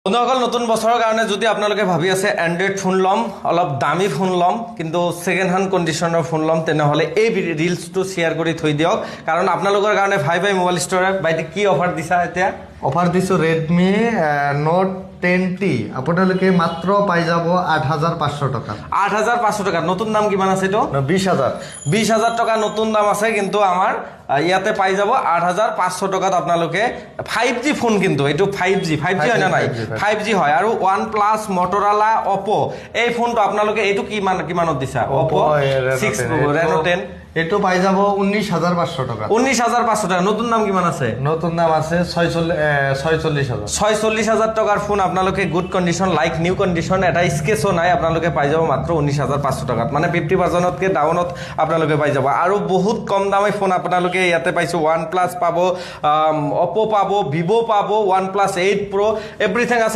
বন্ধুসকল নতুন বছৰৰ কাৰণে যদি আপোনালোকে ভাবি আছে এন্ড্ৰইড ফোন ল'ম অলপ দামী ফোন ল'ম কিন্তু সেকেন্ড হ্যান্ড কন্ডিশনৰ ফোন ল'ম তেনেহ'লে এই ৰিলছটো শ্বেয়াৰ কৰি থৈ দিয়ক কাৰণ আপোনালোকৰ কাৰণে ভাই মোবাইল ষ্ট'ৰে বাইতে কি অফাৰ দিছা এতিয়া অফাৰ দিছো Redmi Note 10T আপোনালোকে মাত্ৰ পাই যাব 8500 টকা 8500 টকা নতুন দাম কিমান আছে তো 20000 টকা নতুন দাম আছে কিন্তু আমাৰ ইয়াতে পাই যাব 8500 টকাত আপোনালোকে 5G ফোন কিন্তু এটো 5G হয় না নাই 5G হয় আৰু OnePlus Motorola Oppo এই ফোনটো আপোনালোকে এটো কিমানত দিছা Oppo 6 Reno 10 এটো পাই যাব 19500 টাকা 19500 টাকা নতুন দাম কিমান আছে নতুন দাম আছে 46000 টাকার ফোন আপোনালোকে good condition like new condition এটা স্কেচও নাই আপোনালোকে পাই যাব মাত্ৰ 19500 টাকাত মানে 50% কে ডাউনত আপোনালোকে পাই যাব আৰু বহুত কম দামে ফোন আপোনালোকে ইয়াতে পাইছো OnePlus পাব Oppo পাব Vivo পাব OnePlus 8 Pro এভৰিথিং আছে